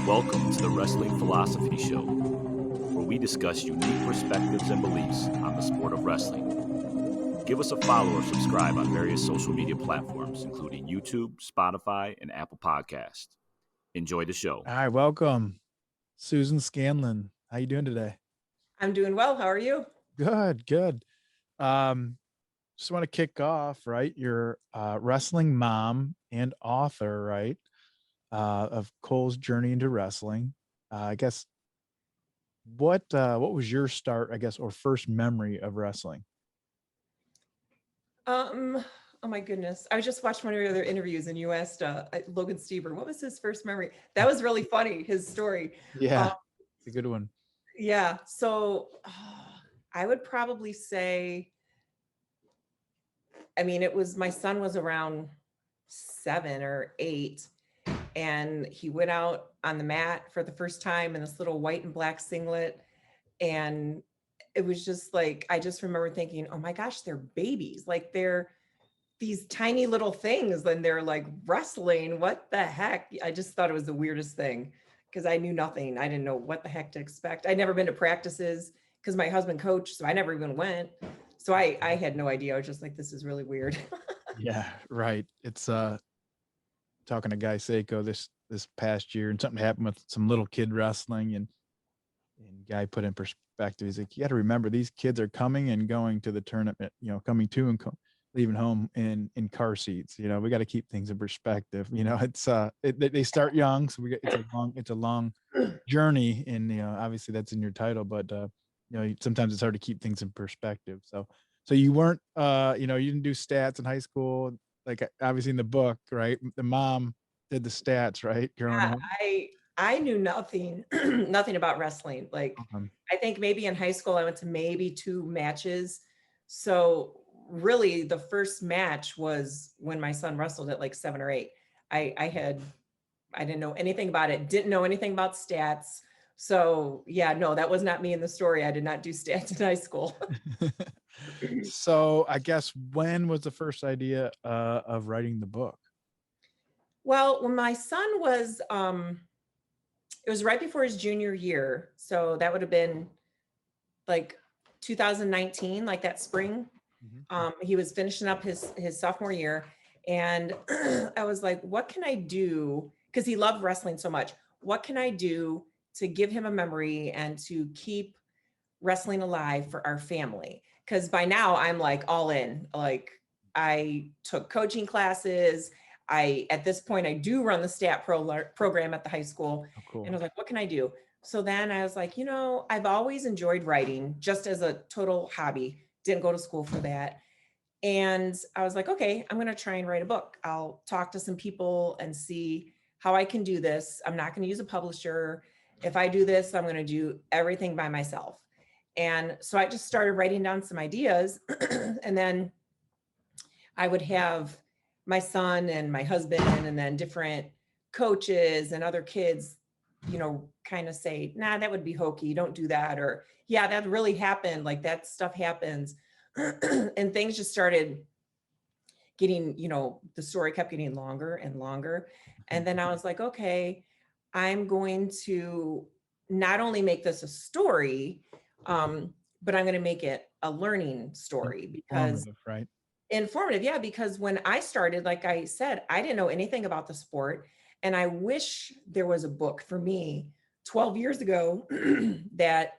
Welcome to the Wrestling Philosophy Show, where we discuss unique perspectives and beliefs on the sport of wrestling. Give us a follow or subscribe on various social media platforms, including YouTube, Spotify, and Apple Podcasts. Enjoy the show. All right, welcome, Susan Scandlon. How you doing today? I'm doing well. How are you? Good. Just want to kick off, right? You're a wrestling mom and author, right? Of Cole's journey into wrestling. I guess what was your start, I guess, or first memory of wrestling? Oh my goodness. I just watched one of your other interviews and you asked Logan Stever, what was his first memory? That was really funny, his story. Yeah, it's a good one. Yeah. So I would probably say, my son was around 7 or 8 and he went out on the mat for the first time in this little white and black singlet. And it was just like, I just remember thinking, oh my gosh, they're babies. Like they're these tiny little things and they're like wrestling. What the heck? I just thought it was the weirdest thing because I knew nothing. I didn't know what the heck to expect. I'd never been to practices because my husband coached, so I never even went. So I had no idea. I was just like, this is really weird. Yeah, right. It's talking to Guy Seiko this past year, and something happened with some little kid wrestling, and Guy put in perspective. He's like, you got to remember, these kids are coming and going to the tournament, coming to and leaving home in car seats. We got to keep things in perspective. It's they start young, so it's a long journey, and obviously that's in your title, but sometimes it's hard to keep things in perspective. So you weren't you didn't do stats in high school, like obviously in the book, right? The mom did the stats, right? Growing up. I knew nothing nothing about wrestling. Like I think maybe in high school I went to maybe 2 matches. So really the first match was when my son wrestled at like 7 or 8. I didn't know anything about it, didn't know anything about stats. So yeah, no, that was not me in the story. I did not do stats in high school. So I guess when was the first idea of writing the book? Well, when my son was, it was right before his junior year. So that would have been like 2019, like that spring. He was finishing up his sophomore year. And I was like, what can I do? Because he loved wrestling so much. What can I do to give him a memory and to keep wrestling alive for our family? Because by now I'm like all in. Like I took coaching classes. At this point, I do run the stat program at the high school. Oh, cool. And I was like, what can I do? So then I was like, I've always enjoyed writing just as a total hobby. Didn't go to school for that. And I was like, okay, I'm going to try and write a book. I'll talk to some people and see how I can do this. I'm not going to use a publisher. If I do this, I'm going to do everything by myself. And so I just started writing down some ideas. And then I would have my son and my husband and then different coaches and other kids, kind of say, nah, that would be hokey. Don't do that. Or yeah, that really happened. Like that stuff happens. And things just started getting, the story kept getting longer and longer. And then I was like, okay, I'm going to not only make this a story, but I'm going to make it a learning story because informative. Yeah. Because when I started, like I said, I didn't know anything about the sport. And I wish there was a book for me 12 years ago that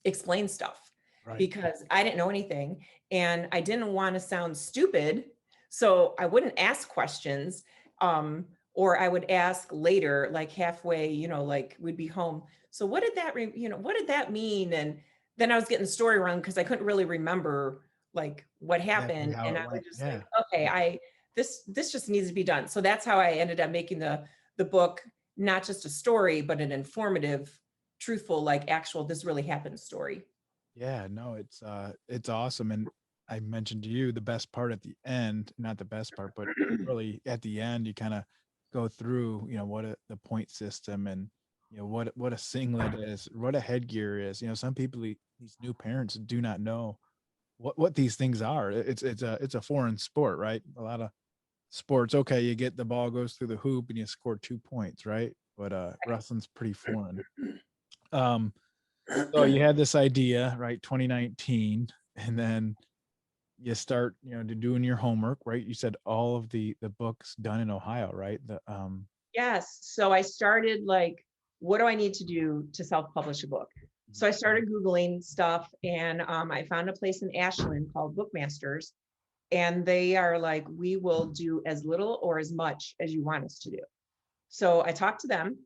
explains stuff. Right. Because I didn't know anything and I didn't want to sound stupid. So I wouldn't ask questions, or I would ask later, like halfway, like we'd be home. So what did that, what did that mean? And then I was getting the story wrong because I couldn't really remember like what happened. And I was just like, okay, this just needs to be done. So that's how I ended up making the book, not just a story, but an informative, truthful, like actual, this really happened story. Yeah, no, it's awesome. And I mentioned to you the best part at the end, not the best part, but really at the end, you kind of go through, the point system and, what a singlet is, what a headgear is. Some people, these new parents do not know what these things are. It's a foreign sport, right? A lot of sports. Okay. You get the ball goes through the hoop and you score 2 points, right? but wrestling's pretty foreign. So you had this idea, right? 2019, and then you start, doing your homework, right? You said all of the books done in Ohio, right? Yes. So I started like, what do I need to do to self-publish a book? So I started Googling stuff, and I found a place in Ashland called Bookmasters, and they are like, we will do as little or as much as you want us to do. So I talked to them,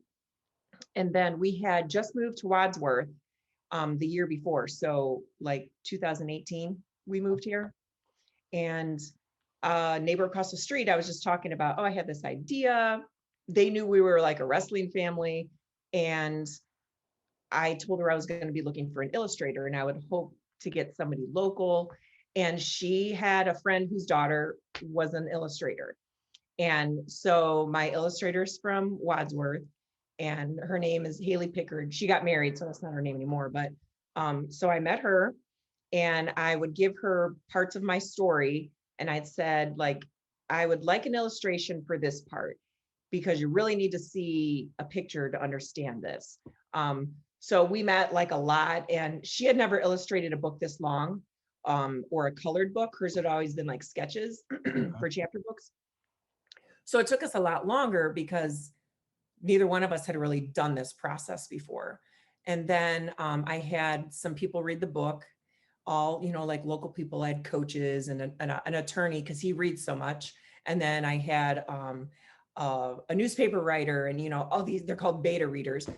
and then we had just moved to Wadsworth the year before. So like 2018, we moved here, and neighbor across the street, I was just talking about, oh, I had this idea. They knew we were like a wrestling family, and I told her I was going to be looking for an illustrator, and I would hope to get somebody local. And she had a friend whose daughter was an illustrator. And so my illustrator's from Wadsworth, and her name is Haley Pickard. She got married, so that's not her name anymore. But so I met her, and I would give her parts of my story. And I'd said, like, I would like an illustration for this part, because you really need to see a picture to understand this. So we met like a lot, and she had never illustrated a book this long, or a colored book. Hers had always been like sketches for chapter books. So it took us a lot longer because neither one of us had really done this process before. And then I had some people read the book, all, like local people. I had coaches and an attorney, because he reads so much. And then I had a newspaper writer, and all these, they're called beta readers.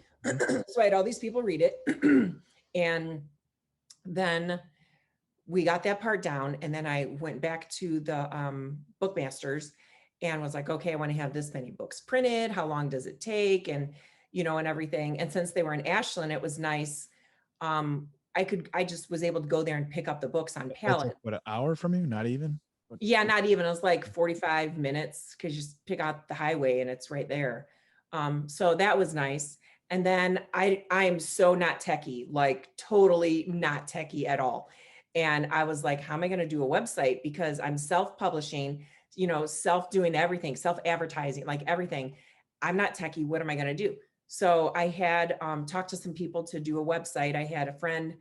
So I had all these people read it. And then we got that part down, and then I went back to the Bookmasters and was like, okay, I want to have this many books printed. How long does it take? And and everything. And since they were in Ashland, it was nice. I just was able to go there and pick up the books on That's pallet. like, what, an hour from you? Not even? Yeah, not even. It was like 45 minutes, because you just pick out the highway and it's right there. So that was nice. And then I am so not techie, like totally not techie at all. And I was like, how am I going to do a website? Because I'm self-publishing, self-doing everything, self-advertising, like everything. I'm not techie. What am I going to do? So I had talked to some people to do a website. I had a friend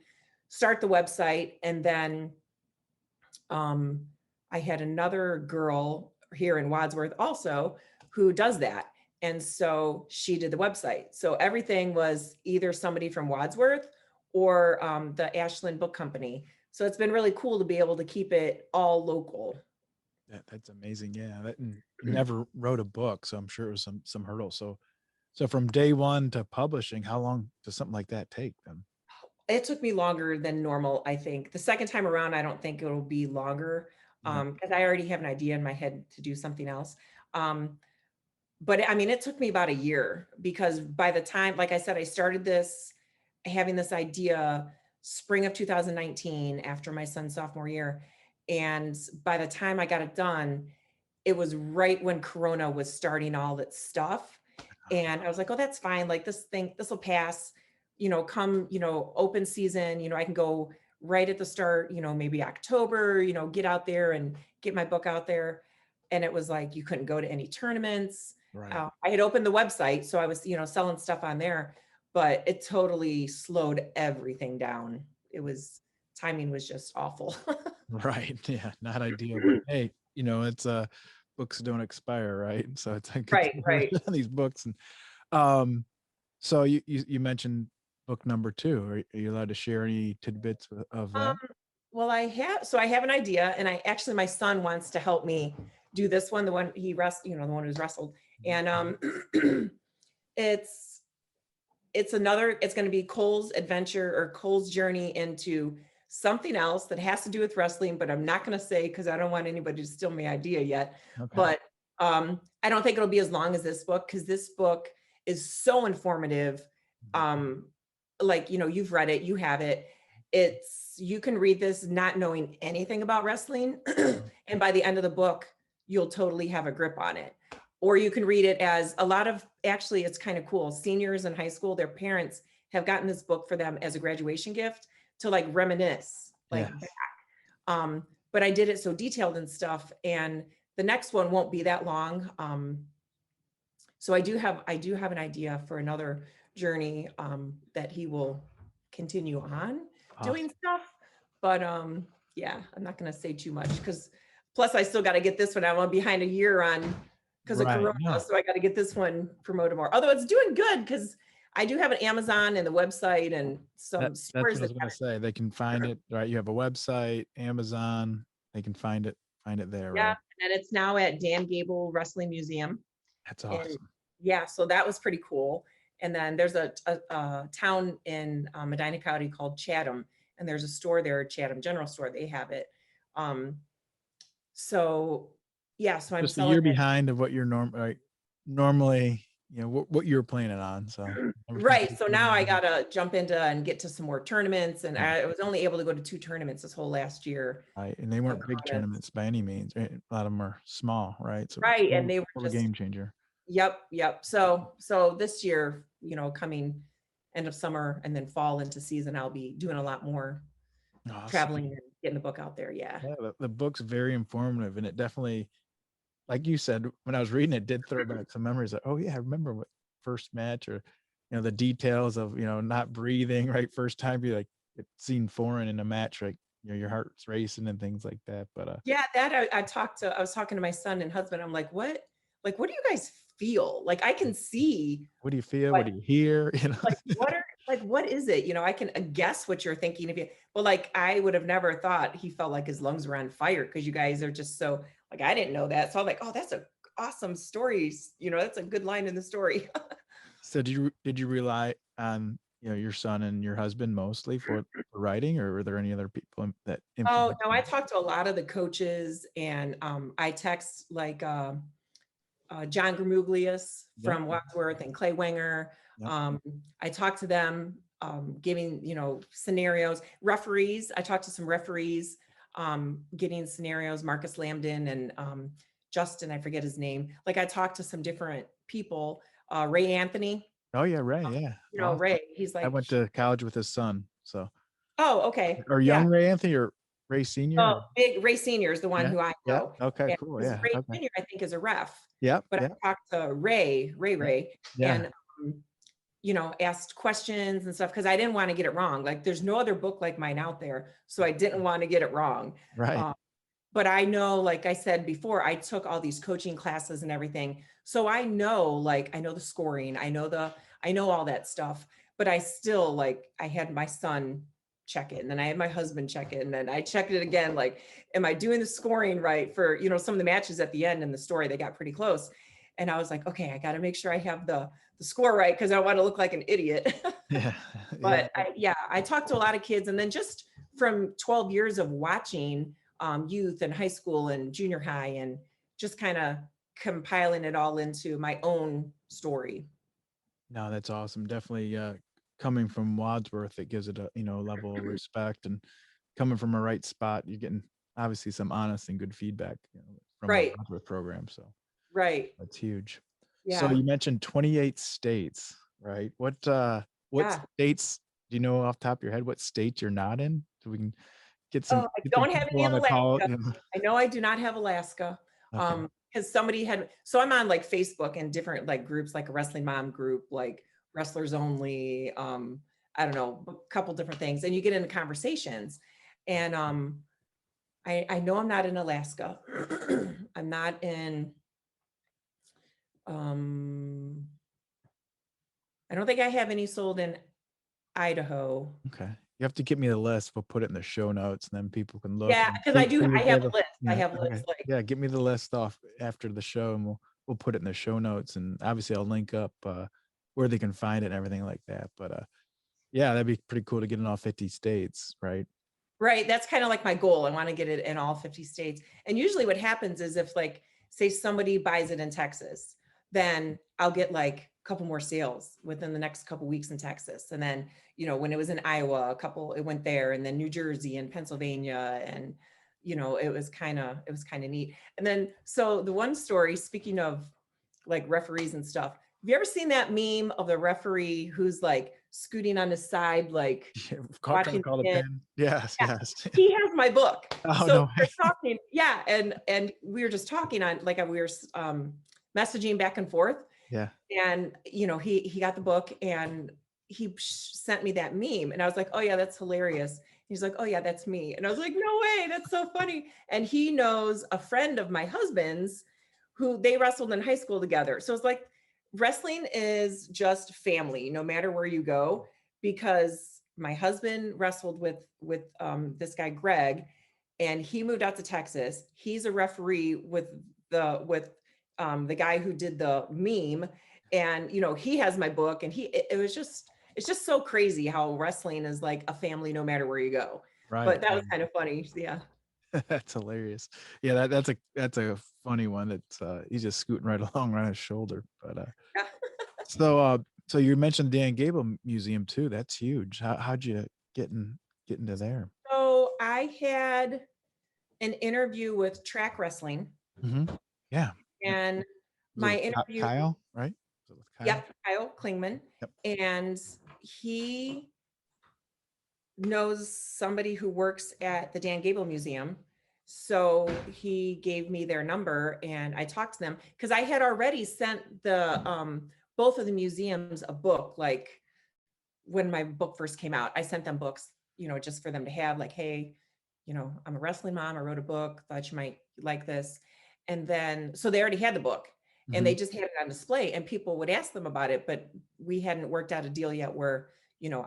start the website, and then I had another girl here in Wadsworth also who does that. And so she did the website. So everything was either somebody from Wadsworth or the Ashland Book Company. So it's been really cool to be able to keep it all local. That's amazing. Yeah. And you never wrote a book, so I'm sure it was some hurdles. So from day one to publishing, how long does something like that take then? It took me longer than normal, I think. The second time around, I don't think it'll be longer, because I already have an idea in my head to do something else. But I mean, it took me about a year, because by the time, like I said, I started having this idea spring of 2019 after my son's sophomore year. And by the time I got it done, it was right when Corona was starting all that stuff. And I was like, oh, that's fine. Like this will pass, come, open season, I can go right at the start, maybe October, get out there and get my book out there. And it was like, you couldn't go to any tournaments. Right. I had opened the website, so I was, selling stuff on there, but it totally slowed everything down. Timing was just awful. Right. Yeah. Not ideal. But hey, it's books don't expire, right? So it's like Right. on these books. And so you mentioned book number 2. Are you allowed to share any tidbits of that? Well, I have an idea, and my son wants to help me do this one, the one the one who's wrestled. And it's going to be Cole's adventure, or Cole's journey into something else that has to do with wrestling, but I'm not going to say, because I don't want anybody to steal my idea yet. Okay. But I don't think it'll be as long as this book, because this book is so informative. Like, you've read it, you have it. You can read this not knowing anything about wrestling. And by the end of the book, you'll totally have a grip on it. Or you can read it as actually, it's kind of cool. Seniors in high school, their parents have gotten this book for them as a graduation gift to like reminisce, like back. But I did it so detailed and stuff. And the next one won't be that long. So I do have an idea for another journey that he will continue on doing stuff. But yeah, I'm not going to say too much because plus I still got to get this one. I'm behind a year on because of Corona. No. So I got to get this one promoted more. Although it's doing good because I do have an Amazon and the website and some That's what I stores. was going to say. They can find it, right? You have a website, Amazon. They can find it there, Yeah, right? and it's now at Dan Gable Wrestling Museum. That's awesome. And yeah, so that was pretty cool. And then there's a town in Medina County called Chatham, and there's a store there, Chatham General Store. They have it. So yeah, so I'm just a year behind of what you're normally, what you're planning on. So right. So now I gotta jump into and get to some more tournaments, and I was only able to go to 2 tournaments this whole last year. Right, and they weren't big tournaments by any means. Right? A lot of them are small, right? So right, and they were just a game changer. Yep. So this year, coming end of summer and then fall into season, I'll be doing a lot more traveling and getting the book out there. Yeah, the book's very informative, and it definitely, like you said, when I was reading it, did throw back some memories. Like, oh yeah, I remember what first match, or the details of not breathing, right? First time you it seemed foreign in a match, like your heart's racing and things like that. But yeah, that I was talking to my son and husband. I'm like, what do you guys feel? Like I can see. What do you feel? What do you hear? What is it? I can guess what you're thinking of you. But like I would have never thought he felt like his lungs were on fire because you guys are just so like I didn't know that. So I'm like, oh, that's a awesome story. That's a good line in the story. So did you rely on your son and your husband mostly for writing, or were there any other people that Oh no, I talked to a lot of the coaches, and I text like John Gramuglius from Wadsworth and Clay Wenger. I talked to them, giving scenarios. Referees, I talked to some referees, getting scenarios. Marcus Lambden and Justin, I forget his name. Like I talked to some different people. Ray Anthony. Oh yeah, Ray. Yeah. Awesome. Ray. He's like, I went to college with his son. So. Oh, okay. Or young Ray Anthony or Ray Senior? Oh, big Ray Senior is the one who I know. Yeah. Okay, cool. Yeah. Ray Senior, I think, is a ref. Yeah. But I talked to Ray, and asked questions and stuff because I didn't want to get it wrong. Like there's no other book like mine out there. So I didn't want to get it wrong. Right. But I know, like I said before, I took all these coaching classes and everything. So I know the scoring, I know all that stuff, but I still I had my son check it, and then I had my husband check it, and then I checked it again. Like, am I doing the scoring right for, some of the matches at the end in the story, they got pretty close. And I was like, okay, I got to make sure I have the score right, because I don't want to look like an idiot. Yeah. But I talked to a lot of kids, and then just from 12 years of watching youth and high school and junior high, and just kind of compiling it all into my own story. No, that's awesome. Definitely coming from Wadsworth, it gives it a level of respect, and coming from a right spot, you're getting obviously some honest and good feedback from the Wadsworth program. So that's huge. Yeah. So you mentioned 28 states, right? What states do you know off the top of your head? What states you're not in, so we can get some. I don't have any in Alaska. I know I do not have Alaska. Okay. Because somebody so I'm on Facebook and different groups, like a wrestling mom group, like Wrestlers Only, I don't know, a couple different things, and you get into conversations, and I know I'm not in Alaska. I'm not in I don't think I have any sold in Idaho. Okay. You have to give me the list. We'll put it in the show notes, and then people can look. Yeah, because I have a list. I have lists. Give me the list off after the show, and we'll put it in the show notes, and obviously I'll link up where they can find it and everything like that. But that'd be pretty cool to get in all 50 states, right? Right. That's kind of like my goal. I want to get it in all 50 states. And usually what happens is if say somebody buys it in Texas, then I'll get a couple more sales within the next couple weeks in Texas. And then, when it was in Iowa, it went there, and then New Jersey and Pennsylvania, and, it was kind of neat. And then, so the one story, speaking of referees and stuff, have you ever seen that meme of the referee who's scooting on his side, watching the pin? Yes. He has my book. Oh, so no we're talking, and we were just talking on we were messaging back and forth, Yeah. And, he got the book and he sent me that meme and I was like, oh yeah, that's hilarious. He's like, oh yeah, that's me. And I was like, no way, that's so funny. And he knows a friend of my husband's who they wrestled in high school together. So it's like wrestling is just family, no matter where you go, because my husband wrestled with this guy, Greg, and he moved out to Texas. He's a referee with the guy who did the meme, and he has my book, and it was just it's just so crazy how wrestling is like a family no matter where you go. Right. But that was kind of funny. Yeah. That's hilarious. Yeah, that's a funny one. It's he's just scooting right along on his shoulder. But Yeah. so you mentioned Dan Gable Museum too. That's huge. How'd you get into there? So I had an interview with Track Wrestling, Yeah. and Was it my with interview, Kyle, right? Was it with Kyle? yep, Kyle Klingman, Yep. and he knows somebody who works at the Dan Gable Museum. So he gave me their number and I talked to them because I had already sent the both of the museums a book. Like when my book first came out, I sent them books, just for them to have, like, hey, I'm a wrestling mom, I wrote a book, thought you might like this. And then so they already had the book and they just had it on display and people would ask them about it, but we hadn't worked out a deal yet where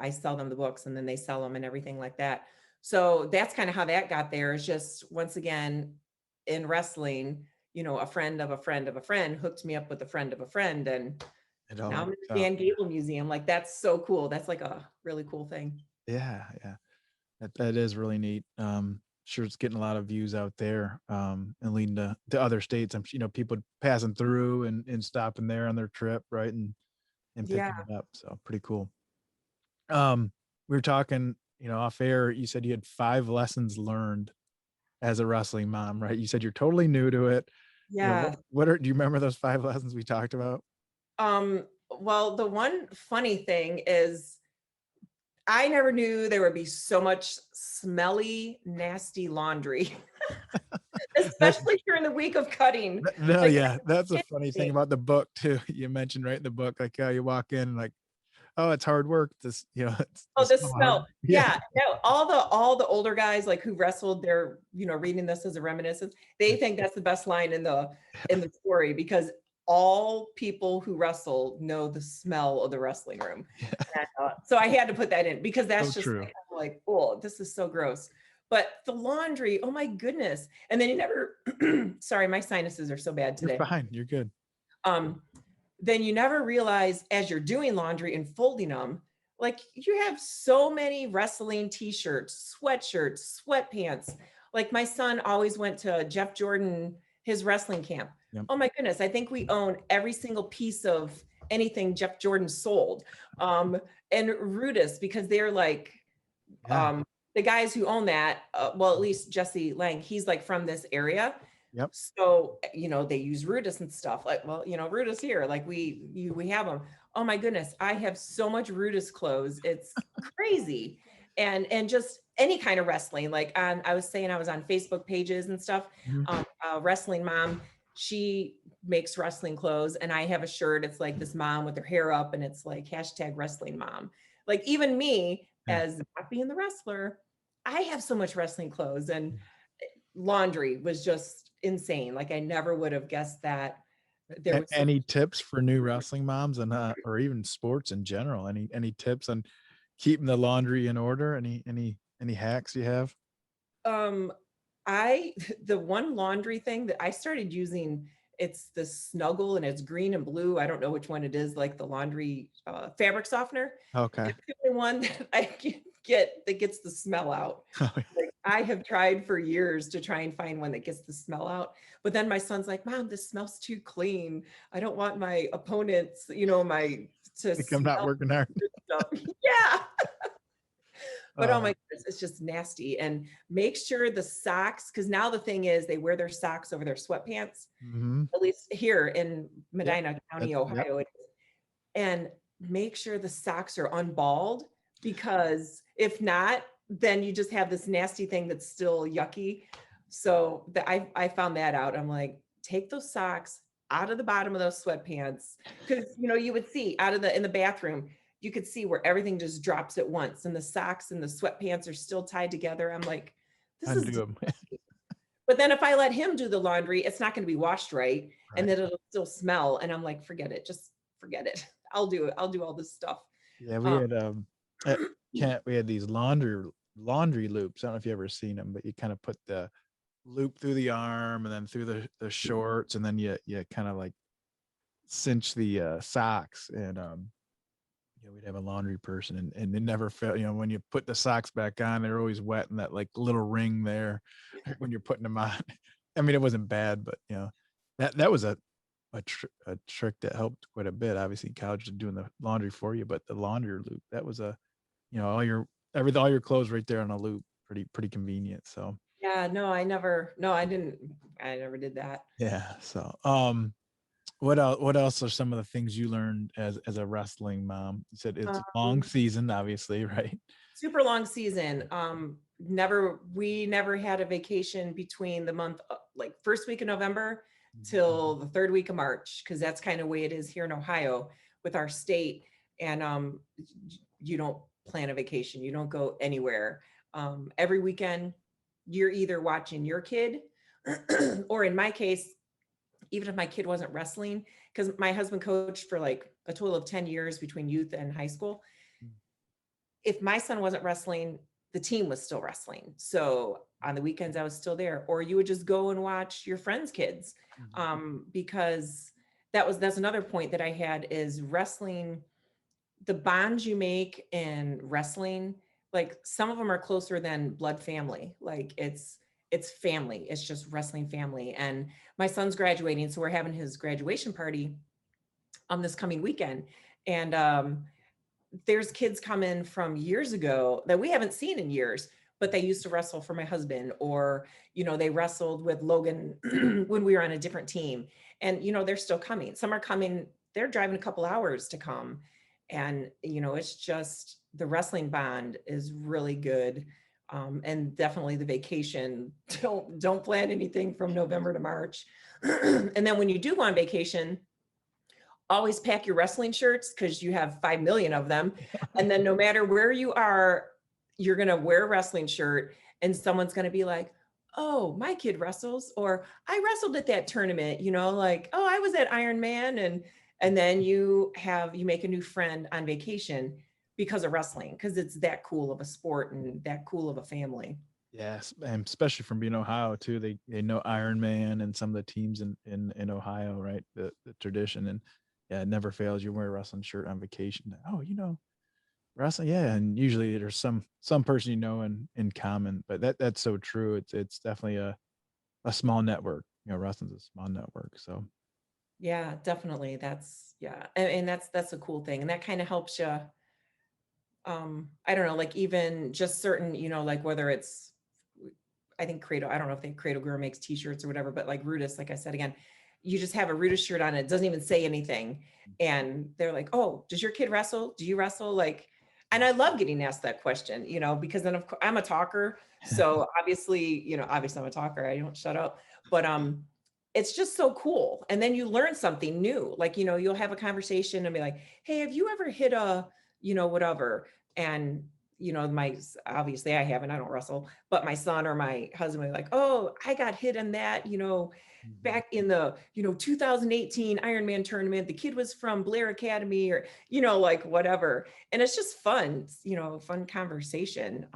I sell them the books and then they sell them and everything like that. So that's kind of how that got there, is just once again in wrestling, a friend of a friend of a friend hooked me up with a friend of a friend. And It all now I'm in worked the out. Dan Gable Museum. Like, that's so cool. That's like a really cool thing. Yeah. That is really neat. Sure, it's getting a lot of views out there, and leading to other states. I'm people passing through and stopping there on their trip, right, and Yeah. picking it up. So pretty cool. We were talking, off air. You said you had 5 lessons learned as a wrestling mom, right? You said you're totally new to it. Yeah. Do you remember those 5 lessons we talked about? Well, the one funny thing is I never knew there would be so much smelly, nasty laundry, especially during the week of cutting. No, Like, yeah, that's a it's funny thing insane. about the book too. You mentioned right in the book, like, you walk in like, oh, it's hard work. This, it's Oh, the so hard. smell. Yeah. Yeah. No, all the older guys like who wrestled, they're, reading this as a reminiscence. They think that's the best line in the story because all people who wrestle know the smell of the wrestling room. Yeah. And, so I had to put that in because that's So just true. like, I'm like, oh, this is so gross. But the laundry, oh my goodness. And then you never, sorry, my sinuses are so bad You're today. fine. You're good. Then you never realize as you're doing laundry and folding them, like you have so many wrestling t-shirts, sweatshirts, sweatpants. Like my son always went to Jeff Jordan, his wrestling camp. Yep. Oh my goodness, I think we own every single piece of anything Jeff Jordan sold. And Rudis, because they're like, Yeah. the guys who own that, well, at least Jesse Lang, he's like from this area. Yep. So, they use Rudis and stuff like, well, Rudis here, like we have them. Oh my goodness. I have so much Rudis clothes. It's crazy. And just any kind of wrestling, like I was saying, I was on Facebook pages and stuff. Wrestling mom, she makes wrestling clothes and I have a shirt. It's like this mom with her hair up and it's like #wrestling mom. Like even me as not being the wrestler, I have so much wrestling clothes, and laundry was just insane. Like I never would have guessed that there was Any tips for new wrestling moms and or even sports in general? Any tips on keeping the laundry in order? Any hacks you have? the one laundry thing that I started using, it's the Snuggle and it's green and blue. I don't know which one it is, like the laundry fabric softener. Okay. It's the only one that I can get that gets the smell out. Like I have tried for years to try and find one that gets the smell out. But then my son's like, Mom, this smells too clean. I don't want my opponents, to Think I'm not smell working hard. stuff. Yeah. But oh my Uh, goodness, it's just nasty. And make sure the socks, because now the thing is they wear their socks over their sweatpants, mhm. at least here in Medina County, Yep. Ohio. And make sure the socks are unballed, because if not, then you just have this nasty thing that's still yucky. So I found that out. I'm like, take those socks, out of the bottom of those sweatpants. Cause you would see in the bathroom, you could see where everything just drops at once and the socks and the sweatpants are still tied together. I'm like, this is, Undo 'em. but then if I let him do the laundry, it's not going to be washed right. And Right. then it'll still smell. And I'm like, forget it. Just forget it. I'll do it. I'll do all this stuff. Yeah, we Um, had at camp we had these laundry loops. I don't know if you ever seen them, but you kind of put the loop through the arm and then through the shorts, and then you kind of like cinch the socks. And yeah, we'd have a laundry person, and it never felt, when you put the socks back on, they're always wet in that like little ring there when you're putting them on. I mean, it wasn't bad, but that was a trick that helped quite a bit. Obviously, college is doing the laundry for you, but the laundry loop, that was all your clothes right there on a loop. Pretty convenient. So yeah, no, I never did that. yeah. So what else are some of the things you learned as a wrestling mom? You said it's a long Um, season, obviously, right? Super long season. We never had a vacation between the month, like first week of November till the third week of March, because that's kind of the way it is here in Ohio with our state. And you don't plan a vacation. You don't go anywhere. Every weekend, you're either watching your kid, or in my case, even if my kid wasn't wrestling, because my husband coached for like a total of 10 years between youth and high school. If my son wasn't wrestling, the team was still wrestling. So on the weekends, I was still there. Or you would just go and watch your friends' kids, because that's another point that I had is wrestling. The bonds you make in wrestling, like some of them are closer than blood family. Like it's family. It's just wrestling family. And my son's graduating, so we're having his graduation party on this coming weekend. And there's kids coming from years ago that we haven't seen in years, but they used to wrestle for my husband, or they wrestled with Logan when we were on a different team. And they're still coming. Some are coming, they're driving a couple hours to come. And it's just, the wrestling bond is really good. And definitely the vacation, don't plan anything from November to March. And then when you do go on vacation, always pack your wrestling shirts, because you have 5 million of them. And then no matter where you are, you're going to wear a wrestling shirt and someone's going to be like, oh, my kid wrestles, or I wrestled at that tournament, like, oh, I was at Iron Man. And then you make a new friend on vacation because of wrestling, because it's that cool of a sport and that cool of a family. Yes, and especially from being Ohio too. They know Iron Man and some of the teams in Ohio, right? The tradition, and yeah, it never fails. You wear a wrestling shirt on vacation. Oh, wrestling, yeah, and usually there's some person in common. But that's so true. It's definitely a small network. Wrestling's a small network. So Yeah, definitely. And that's a cool thing, and that kind of helps you. I don't know, like even just certain, like whether it's, I think Cradle, I don't know if Cradle Girl makes t-shirts or whatever, but like Rudis, like I said, again, you just have a Rudis shirt on, it doesn't even say anything. And they're like, oh, does your kid wrestle? Do you wrestle? Like, and I love getting asked that question, because then of course I'm a talker. So obviously I'm a talker. I don't shut up, but it's just so cool. And then you learn something new. Like, you'll have a conversation and be like, hey, have you ever hit a, whatever? And, obviously I haven't, I don't wrestle, but my son or my husband will be like, oh, I got hit in that, back in the, 2018 Ironman tournament, the kid was from Blair Academy, or, like whatever. And it's just fun, fun conversation.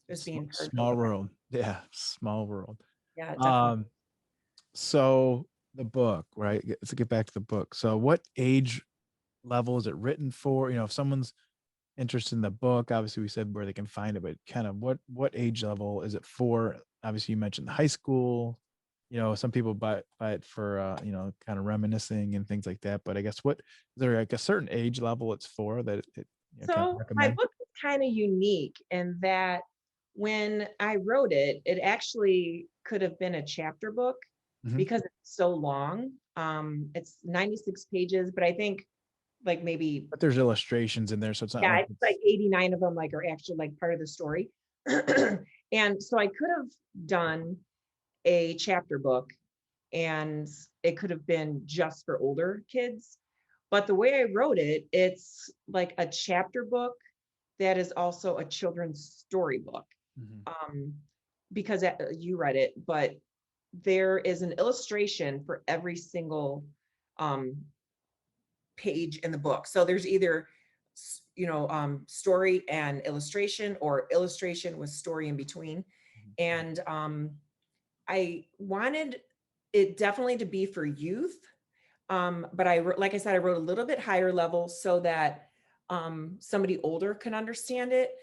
Just being part small of it. world. Yeah, small world. Yeah, definitely. So the book, right? Let's get back to the book. So what age level is it written for? If someone's interested in the book, obviously we said where they can find it, but kind of what age level is it for? Obviously you mentioned high school. Some people buy it for kind of reminiscing and things like that. But I guess is there like a certain age level it's for that it kind of So my recommend? book is kind of unique in that when I wrote it, it actually could have been a chapter book Mhm. because it's so long. It's 96 pages, but I think like maybe, But there's illustrations in there, so it's not yeah, like it's it's like 89 of them like are actually like part of the story. And so I could have done a chapter book, and it could have been just for older kids. But the way I wrote it, it's like a chapter book that is also a children's storybook. Mhm. Because you read it, but there is an illustration for every single um, page in the book. So there's either, story and illustration, or illustration with story in between. And I wanted it definitely to be for youth. But like I said, I wrote a little bit higher level so that somebody older can understand it.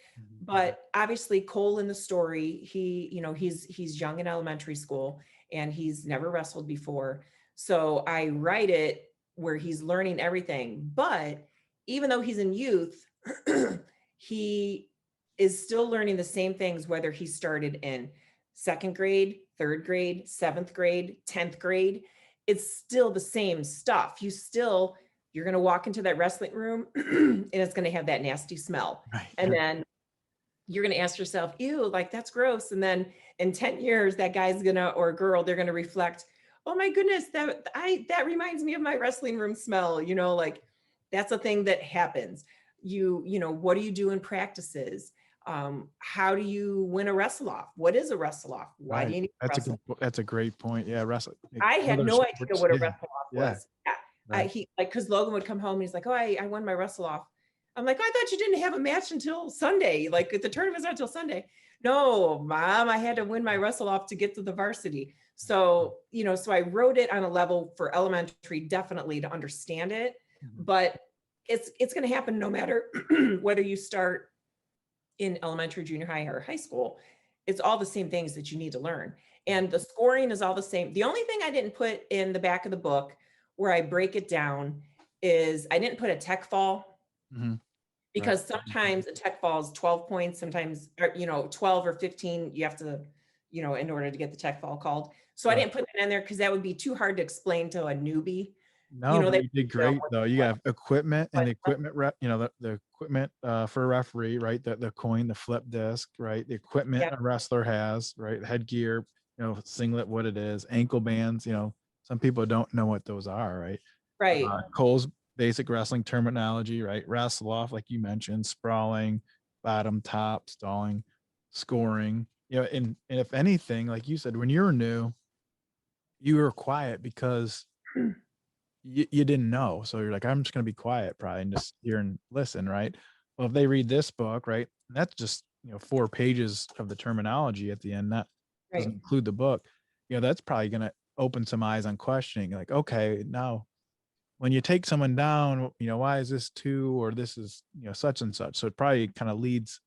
But obviously Cole in the story, he's young in elementary school and he's never wrestled before. So I write it where he's learning everything. But even though he's in youth, he is still learning the same things, whether he started in second grade, third grade, seventh grade, 10th grade. It's still the same stuff. You're going to walk into that wrestling room and it's going to have that nasty smell. Right. And then you're going to ask yourself, ew, like that's gross. And then in 10 years, that guy's or girl, they're going to reflect, oh my goodness, that reminds me of my wrestling room smell. Like that's a thing that happens. What do you do in practices? How do you win a wrestle off? What is a wrestle off? Why Right. do you need to wrestle? That's a great point. Yeah, wrestling. I had no idea what a wrestle off Yeah. was. Yeah. Right. Because Logan would come home and he's like, oh, I won my wrestle off. I'm like, I thought you didn't have a match until Sunday. Like the tournament's not until Sunday. No, Mom, I had to win my wrestle off to get to the varsity. So, so I wrote it on a level for elementary, definitely to understand it. But it's going to happen no matter whether you start in elementary, junior high, or high school. It's all the same things that you need to learn. And the scoring is all the same. The only thing I didn't put in the back of the book where I break it down is I didn't put a tech fall, because sometimes a tech fall is 12 points, sometimes, 12 or 15, you have to, in order to get the tech fall called. So I didn't put that in there because that would be too hard to explain to a newbie. No, but you did great though. You have equipment and the equipment the equipment for a referee, right? The coin, the flip disc, right? The equipment a wrestler has, right? Headgear, singlet, what it is, ankle bands, some people don't know what those are, right? Right. Cole's basic wrestling terminology, right? Wrestle off, like you mentioned, sprawling, bottom, top, stalling, scoring. And if anything, like you said, when you were new, you were quiet because you didn't know. So you're like, I'm just going to be quiet probably and just hear and listen, right? Well, if they read this book, right, and that's just, 4 pages of the terminology at the end, that doesn't include the book, that's probably going to open some eyes on questioning. Like, okay, now when you take someone down, why is this 2 or this is, such and such. So it probably kind of leads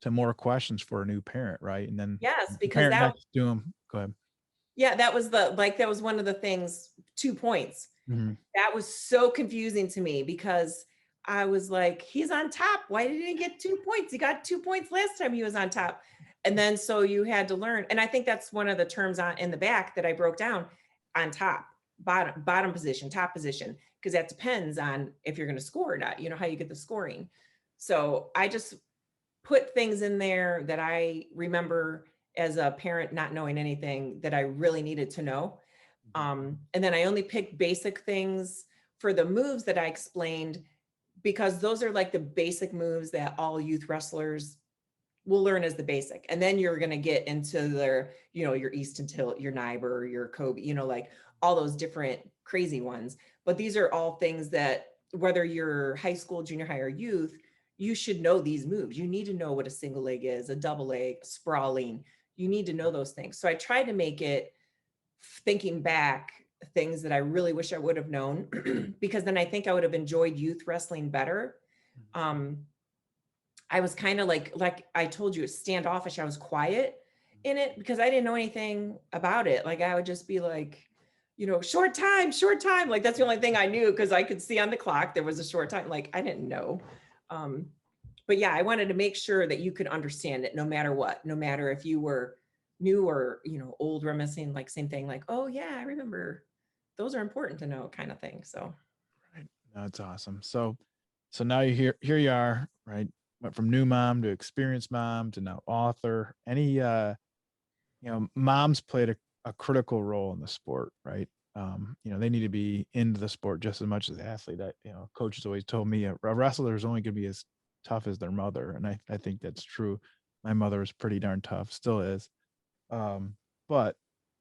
to more questions for a new parent, right? And then yes, because parent that next to them, go ahead. Yeah, that was that was one of the things, 2 points. That was so confusing to me because I was like, he's on top. Why didn't he get 2 points? He got 2 points last time he was on top. And then so you had to learn. And I think that's one of the terms in the back that I broke down: on top, bottom position, top position, because that depends on if you're going to score or not, how you get the scoring. So I just put things in there that I remember as a parent not knowing anything that I really needed to know. And then I only picked basic things for the moves that I explained, because those are like the basic moves that all youth wrestlers will learn as the basic. And then you're going to get into their, your Easton Tilt, your Nyber, your Kobe, like all those different crazy ones. But these are all things that whether you're high school, junior high, or youth, you should know these moves. You need to know what a single leg is, a double leg, sprawling. You need to know those things. So I tried to make it, thinking back, things that I really wish I would have known, because then I think I would have enjoyed youth wrestling better. I was kind of like I told you, standoffish. I was quiet in it because I didn't know anything about it. Like I would just be like, short time. Like that's the only thing I knew, because I could see on the clock there was a short time. Like I didn't know. But yeah, I wanted to make sure that you could understand it no matter what, no matter if you were new or, old, reminiscing, like same thing, like, oh yeah, I remember, those are important to know, kind of thing. So. Right. That's awesome. So now here you are, right? Went from new mom to experienced mom to now author. Any, moms played a critical role in the sport, right? They need to be into the sport just as much as the athlete. Coaches always told me a wrestler is only going to be as tough as their mother. And I think that's true. My mother was pretty darn tough, still is. But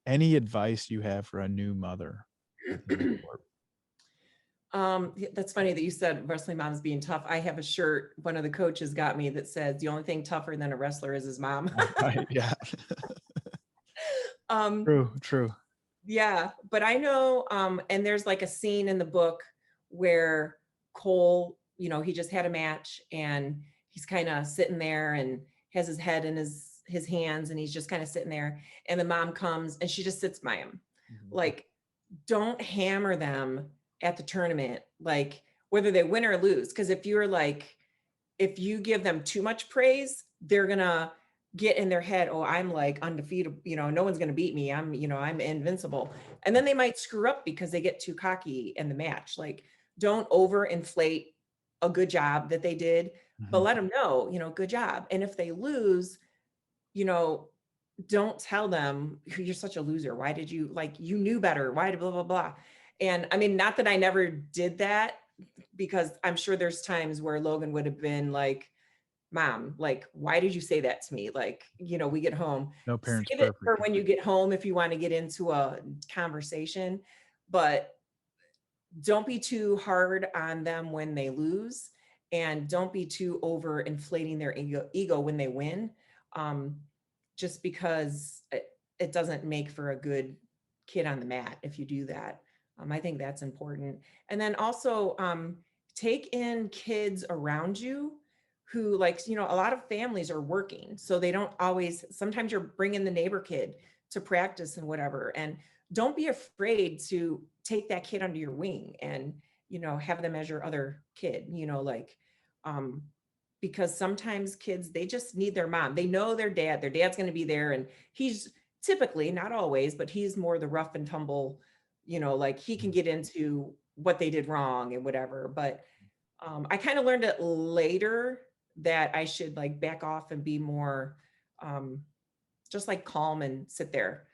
any advice you have for a new mother within the sport? That's funny that you said wrestling moms being tough. I have a shirt, one of the coaches got me, that says the only thing tougher than a wrestler is his mom. Right. Yeah. um, True. yeah, but I know, and there's like a scene in the book where Cole, he just had a match and he's kind of sitting there and has his head in his hands and he's just kind of sitting there, and the mom comes and she just sits by him. Mhm. Like, don't hammer them at the tournament, like whether they win or lose. Because if you give them too much praise, they're gonna get in their head, oh, I'm like undefeated, no one's gonna beat me. I'm invincible. And then they might screw up because they get too cocky in the match. Like, don't overinflate a good job that they did, but Mhm. let them know, good job. And if they lose, don't tell them you're such a loser. Why did you, like, you knew better? Why did blah, blah, blah. And I mean, not that I never did that, because I'm sure there's times where Logan would have been like, Mom, like, why did you say that to me? Like, we get home, No parent's save it for perfect. when you get home if you want to get into a conversation, but don't be too hard on them when they lose, and don't be too over inflating their ego when they win. Just because it doesn't make for a good kid on the mat if you do that. I think that's important. And then also take in kids around you who, like, a lot of families are working, so they don't always, sometimes you're bringing the neighbor kid to practice and whatever. And don't be afraid to take that kid under your wing and, have them as your other kid, um, because sometimes kids, they just need their mom. They know their dad's going to be there, and he's typically, not always, but he's more the rough and tumble, like he can get into what they did wrong and whatever. But I kind of learned it later that I should like back off and be more just like calm and sit there,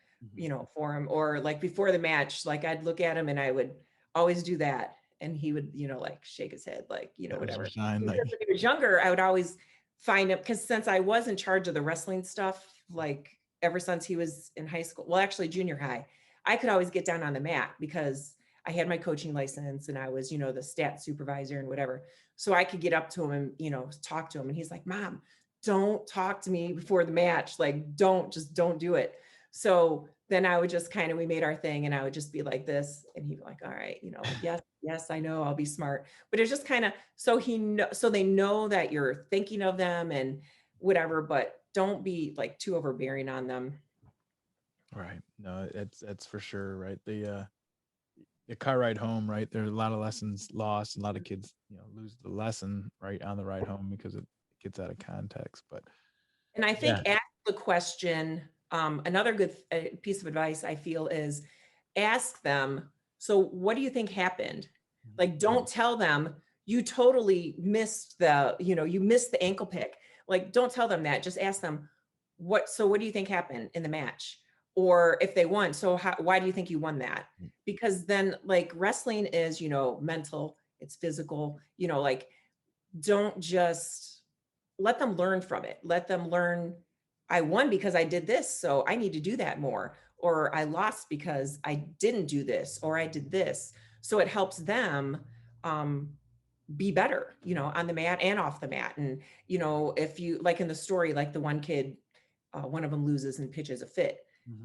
for him. Or like before the match, like I'd look at him and I would always do that. And he would, like shake his head, like, That was your whatever. sign. Because Like, when he was younger, I would always find him, because since I was in charge of the wrestling stuff, like ever since he was in high school, well, actually junior high, I could always get down on the mat because I had my coaching license and I was, the stat supervisor and whatever. So I could get up to him and, talk to him. And he's like, Mom, don't talk to me before the match. Like, don't do it. So then I would just kind of, we made our thing and I would just be like this. And he'd be like, all right, like, yes, I know, I'll be smart. But it's just kind of, so so they know that you're thinking of them and whatever, but don't be like too overbearing on them. right. No, it's for sure. Right. The car ride home, right? There's a lot of lessons lost. A lot of kids, lose the lesson right on the ride home because it gets out of context. But And I yeah. think ask the question, another good piece of advice I feel is ask them, so what do you think happened? Like, don't tell them you totally missed you missed the ankle pick. Like, don't tell them that. Just ask them, what do you think happened in the match? Or if they won, so why do you think you won that? Because then, like, wrestling is, mental, it's physical, like, don't just let them learn from it. Let them learn, I won because I did this, so I need to do that more. Or I lost because I didn't do this, or I did this. So it helps them be better, on the mat and off the mat. And, if you, like in the story, like the one kid, one of them loses and pitches a fit.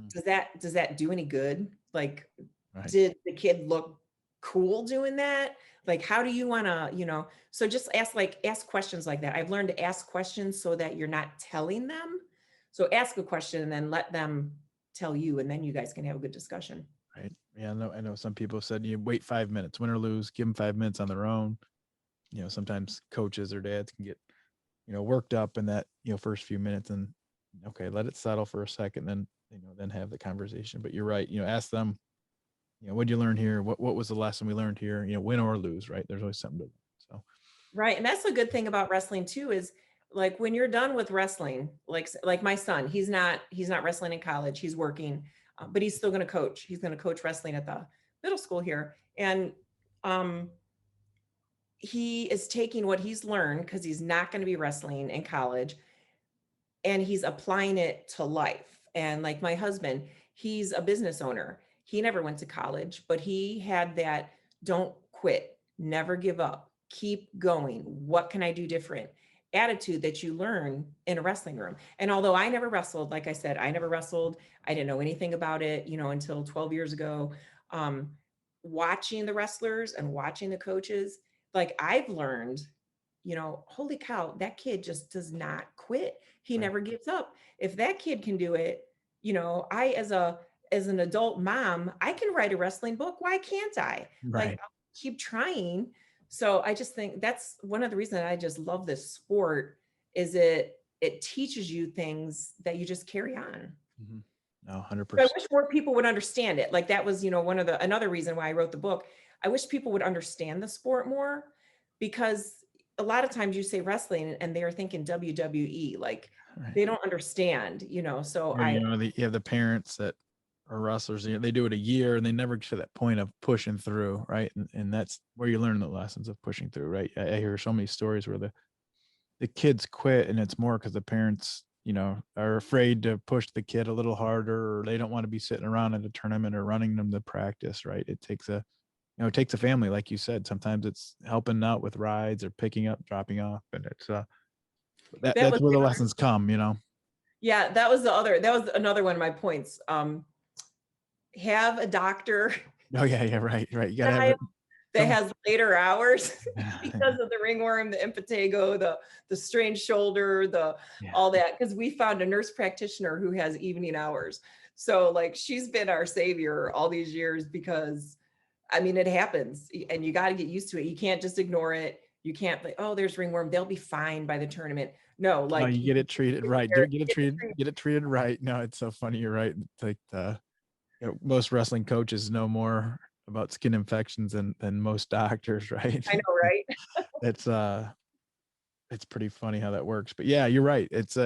Does that do any good? Like, Right. did the kid look cool doing that? Like, how do you want to, so just ask questions like that. I've learned to ask questions so that you're not telling them. So ask a question and then let them tell you, and then you guys can have a good discussion. Right. Yeah. I know some people said you wait 5 minutes, win or lose, give them 5 minutes on their own. Sometimes coaches or dads can get, worked up in that, first few minutes, and okay, let it settle for a second, then have the conversation. But you're right. Ask them, what'd you learn here? What was the lesson we learned here? Win or lose, right? There's always something to, so. Right. And that's the good thing about wrestling too, is like when you're done with wrestling, like my son, he's not wrestling in college, he's working. but he's still going to coach. He's going to coach wrestling at the middle school here. And he is taking what he's learned, because he's not going to be wrestling in college, and he's applying it to life. And like my husband, he's a business owner. He never went to college, but he had that don't quit, never give up, keep going. What can I do different? Attitude that you learn in a wrestling room. And although I never wrestled, like I said, I never wrestled. I didn't know anything about it, until 12 years ago. Watching the wrestlers and watching the coaches, like I've learned, holy cow, that kid just does not quit. He never gives up. If that kid can do it, I, as an adult mom, I can write a wrestling book. Why can't I? Right. Like, I'll keep trying. So I just think that's one of the reasons I just love this sport, is it teaches you things that you just carry on. Mm-hmm. No, 100%. So I wish more people would understand it. Like that was, another reason why I wrote the book. I wish people would understand the sport more, because a lot of times you say wrestling and they're thinking WWE, like they don't understand, so or, you have the parents that are wrestlers, they do it a year and they never get to that point of pushing through. Right. And that's where you learn the lessons of pushing through. Right. I hear so many stories where the kids quit, and it's more because the parents, are afraid to push the kid a little harder, or they don't want to be sitting around at a tournament or running them to practice. Right. It takes a family, like you said. Sometimes it's helping out with rides or picking up, dropping off. And it's, that's where the lessons come, Yeah. That was another one of my points. Have a doctor. Oh yeah. Right. You gotta have that has later hours because of the ringworm, the impetigo, the strained shoulder, all that. Because we found a nurse practitioner who has evening hours. So like she's been our savior all these years, because it happens and you got to get used to it. You can't just ignore it. You can't like, oh, there's ringworm, they'll be fine by the tournament. No, like you get it treated right. Get it treated right. No, it's so funny. You're right. It's like most wrestling coaches know more about skin infections than most doctors, right? I know, right? It's pretty funny how that works. But yeah, you're right. It's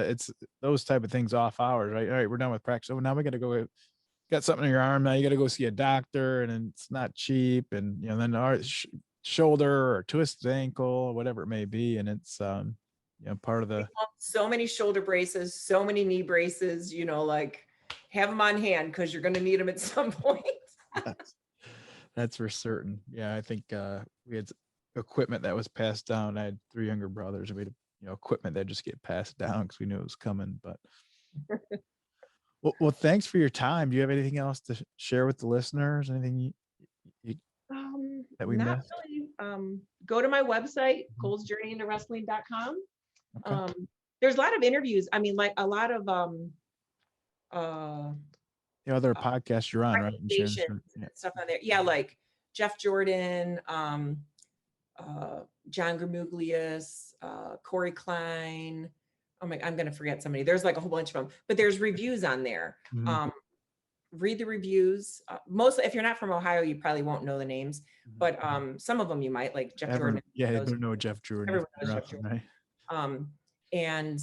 those type of things off hours, right? All right, we're done with practice. Oh, now we got to go. Got something in your arm. Now you got to go see a doctor, and it's not cheap. And then our shoulder or twisted ankle or whatever it may be, and it's part of the. So many shoulder braces, so many knee braces. Like have them on hand, because you're going to need them at some point. That's for certain. Yeah, I think we had equipment that was passed down. I had 3 younger brothers, and we had equipment that just get passed down because we knew it was coming. But well, thanks for your time. Do you have anything else to share with the listeners? Anything you that we not missed? Really. Go to my website, colesjourneyintowrestling.com. Okay. There's a lot of interviews. Like a lot of the other podcasts you're on, right? And stuff on there. Yeah, like Jeff Jordan, John Gramuglius, Corey Klein. Oh my, I'm gonna forget somebody. There's like a whole bunch of them, but there's reviews on there. Mm-hmm. Read the reviews. Mostly, if you're not from Ohio, you probably won't know the names, but some of them you might, like Jeff Jordan. Yeah, I don't know Jeff Jordan. Everyone knows Jeff Jordan. Right? And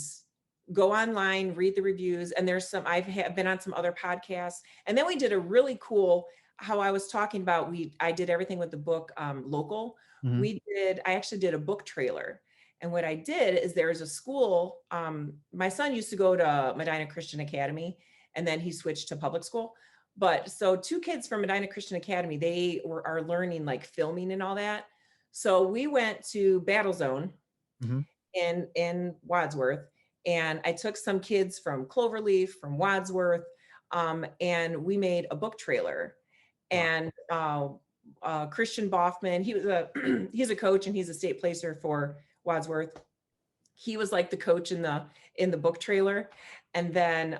go online, read the reviews. And there's some, I've been on some other podcasts. And then we did a really cool, how I was talking about, I did everything with the book local. Mm-hmm. I actually did a book trailer. And what I did is there's a school, my son used to go to Medina Christian Academy, and then he switched to public school. But so 2 kids from Medina Christian Academy, they are learning like filming and all that. So we went to Battle Zone mm-hmm. in Wadsworth. And I took some kids from Cloverleaf, from Wadsworth, and we made a book trailer. And Christian Boffman, he's a coach, and he's a state placer for Wadsworth. He was like the coach in the book trailer. And then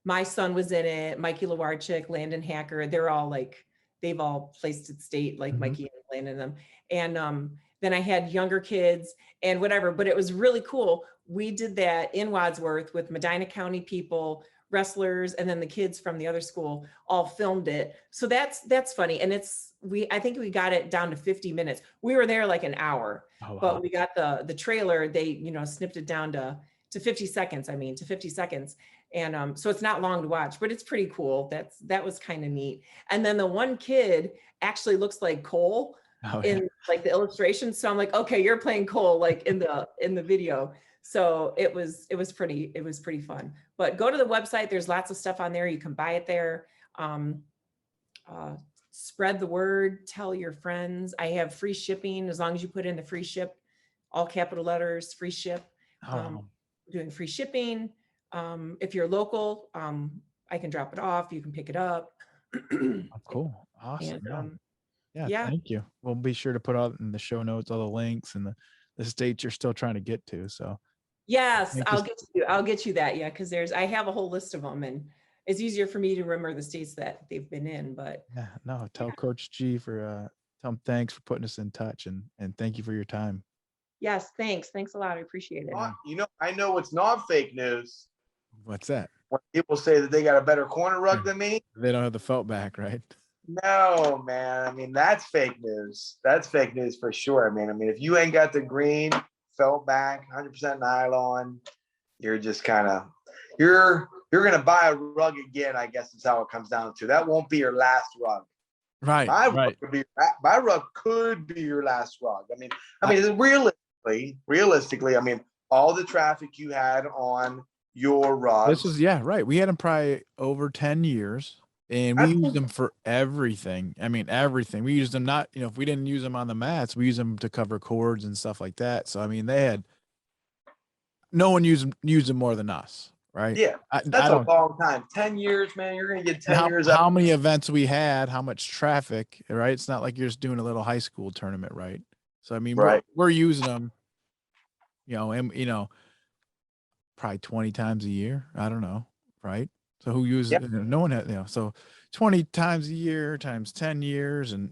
my son was in it, Mikey Lewarchik, Landon Hacker. They're all like, they've all placed at state, like mm-hmm. Mikey and Landon them. And then I had younger kids and whatever, but it was really cool. We did that in Wadsworth with Medina County people, wrestlers, and then the kids from the other school all filmed it. So that's funny. And I think we got it down to 50 minutes. We were there like an hour, but we got the trailer, they, snipped it down to 50 seconds. And so it's not long to watch, but it's pretty cool. That was kind of neat. And then the one kid actually looks like Cole Oh, yeah. in like the illustration. So I'm like, okay, you're playing Cole like in the video. So it was pretty fun. But go to the website. There's lots of stuff on there. You can buy it there. Spread the word, tell your friends. I have free shipping as long as you put in the free ship, all capital letters, free ship. Oh, Doing free shipping. If you're local, I can drop it off. You can pick it up. oh, cool. Awesome. And, yeah. yeah. Thank you. We'll be sure to put out in the show notes all the links and the states you're still trying to get to. So yes, thank I'll get you that. Yeah, because I have a whole list of them, and it's easier for me to remember the states that they've been in. But yeah, no, tell Coach G for tell him thanks for putting us in touch, and thank you for your time. yes, thanks a lot. I appreciate it. You know, I know what's not fake news. What's that? When people say that they got a better corner rug than me. They don't have the felt back, right? No, man. I mean, that's fake news. That's fake news for sure. I mean, if you ain't got the green felt back, 100% nylon, you're just kind of you're gonna buy a rug again. I guess is how it comes down to. That won't be your last rug. Right. My right. rug could be your last rug. I mean, realistically, I mean, all the traffic you had on your rugs. This was right. We had them probably over 10 years. And we used them for everything. I mean, everything. We used them not, if we didn't use them on the mats, we used them to cover cords and stuff like that. So, I mean, no one used them more than us, right? Yeah, that's a long time. 10 years, man. You're going to get 10 years. How many events we had, how much traffic, right? It's not like you're just doing a little high school tournament, right? So, I mean, we're using them, and, probably 20 times a year. I don't know, right? So who uses it? No one had, so 20 times a year times 10 years. And,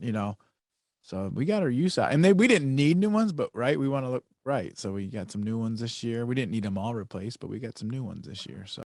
so we got our use out, and we didn't need new ones, but we want to look right. So we got some new ones this year. We didn't need them all replaced, but we got some new ones this year. So.